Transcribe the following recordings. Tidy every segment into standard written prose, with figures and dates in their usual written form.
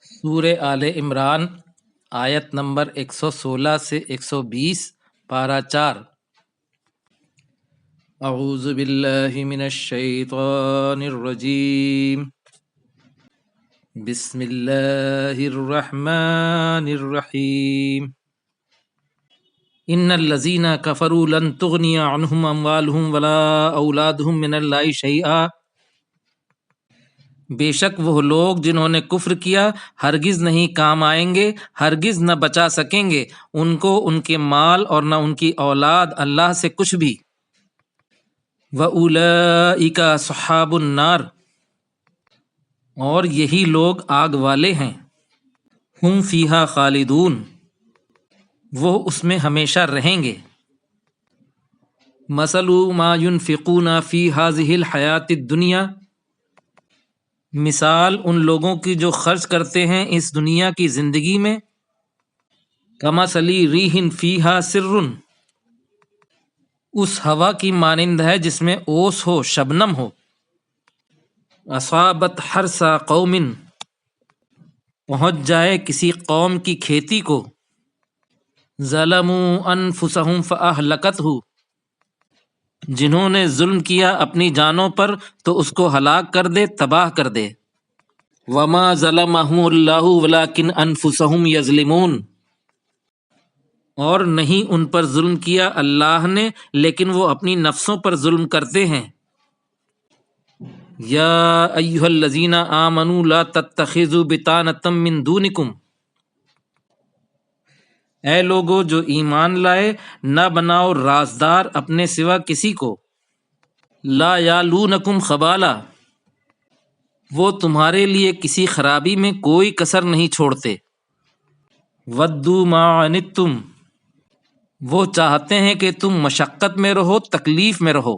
سورہ آل عمران آیت نمبر 116 سے 120 پارہ 4۔ اعوذ باللہ من الشیطان الرجیم، بسم اللہ الرحمن الرحیم۔ ان الذین کفروا لن تغنی عنہم اموالہم ولا اولادہم من اللہ شیئا، بے شک وہ لوگ جنہوں نے کفر کیا ہرگز نہیں کام آئیں گے، ہرگز نہ بچا سکیں گے ان کو ان کے مال اور نہ ان کی اولاد اللہ سے کچھ بھی۔ وَأُولَئِكَ أَصْحَابُ النَّارِ، اور یہی لوگ آگ والے ہیں۔ ہم فیہا خالدون، وہ اس میں ہمیشہ رہیں گے۔ مثل ما ينفقون فی هذه الحیاۃ الدنیا، مثال ان لوگوں کی جو خرچ کرتے ہیں اس دنیا کی زندگی میں۔ کمثل ریح فیہا سر، اس ہوا کی مانند ہے جس میں اوس ہو، شبنم ہو۔ اصابت حرث قوم، پہنچ جائے کسی قوم کی کھیتی کو۔ ظلموا انفسہم فاہلکتہ، جنہوں نے ظلم کیا اپنی جانوں پر تو اس کو ہلاک کر دے، تباہ کر دے۔ وما ظلمہم اللہ ولکن انفسہم یظلمون، اور نہیں ان پر ظلم کیا اللہ نے لیکن وہ اپنی نفسوں پر ظلم کرتے ہیں۔ یا ایھا الذین آمنوا لا تتخذوا بطانۃ من دونکم، اے لوگو جو ایمان لائے نہ بناؤ رازدار اپنے سوا کسی کو۔ لا یالونکم خبالا، وہ تمہارے لیے کسی خرابی میں کوئی کسر نہیں چھوڑتے۔ ودوا ما عنتم، وہ چاہتے ہیں کہ تم مشقت میں رہو، تکلیف میں رہو۔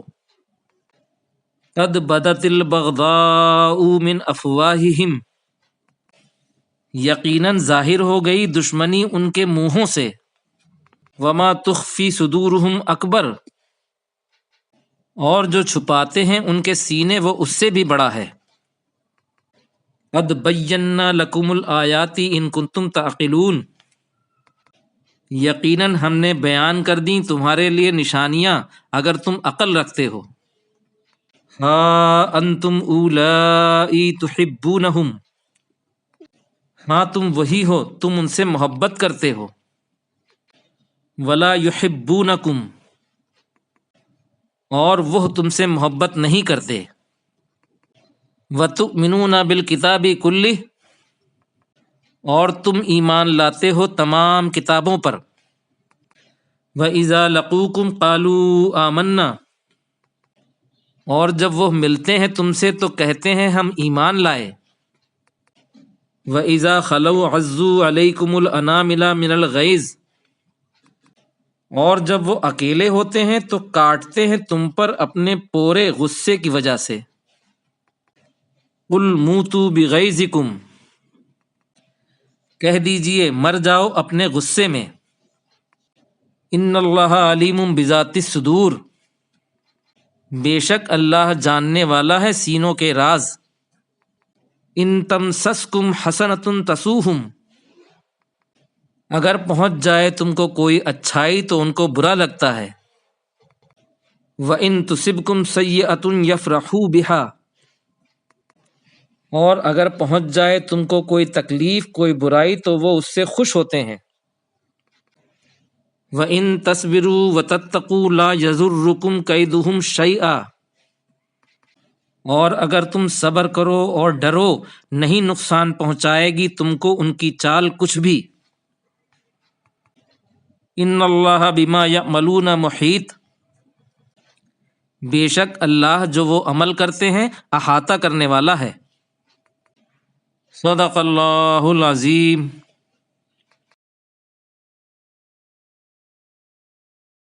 قد بدت البغضاء من افواہہم، یقیناً ظاہر ہو گئی دشمنی ان کے منہوں سے۔ وما تخفی صدورہم اکبر، اور جو چھپاتے ہیں ان کے سینے وہ اس سے بھی بڑا ہے۔ قد بینا لکم الآیات ان کنتم تعقلون، یقیناً ہم نے بیان کر دیں تمہارے لیے نشانیاں اگر تم عقل رکھتے ہو۔ ہا انتم اولائی تحبونہم، ہاں تم وہی ہو، تم ان سے محبت کرتے ہو۔ ولا یحبونکم، اور وہ تم سے محبت نہیں کرتے۔ وَتُؤْمِنُونَ بِالْكِتَابِ كُلِّهِ، اور تم ایمان لاتے ہو تمام کتابوں پر۔ وَإِذَا لَقُوكُمْ قَالُوا آمَنَّا، اور جب وہ ملتے ہیں تم سے تو کہتے ہیں ہم ایمان لائے۔ وَإِذَا خَلَوْا عَضُّوا عَلَيْكُمُ الْأَنَامِلَ مِنَ الْغَيْظِ، اور جب وہ اکیلے ہوتے ہیں تو کاٹتے ہیں تم پر اپنے پورے غصے کی وجہ سے۔ قُلْ مُوتُوا بِغَيْظِكُمْ، کہہ دیجئے مر جاؤ اپنے غصے میں۔ ان اللہ علیم بذات الصدور، بے شک اللہ جاننے والا ہے سینوں کے راز۔ ان تمسسکم حسنۃ تسؤہم، اگر پہنچ جائے تم کو کوئی اچھائی تو ان کو برا لگتا ہے۔ وَإِن تُصِبْكُمْ سَیِّئَةٌ یفرحوا بِہا، اور اگر پہنچ جائے تم کو کوئی تکلیف، کوئی برائی تو وہ اس سے خوش ہوتے ہیں۔ وَإِن تَصْبِرُوا وَتَتَّقُوا لَا يَضُرُّكُمْ كَيْدُهُمْ شَيْئًا، اور اگر تم صبر کرو اور ڈرو نہیں نقصان پہنچائے گی تم کو ان کی چال کچھ بھی۔ ان اللہ بما یعملون محیط، بے شک اللہ جو وہ عمل کرتے ہیں احاطہ کرنے والا ہے۔ صدق اللہ العظیم۔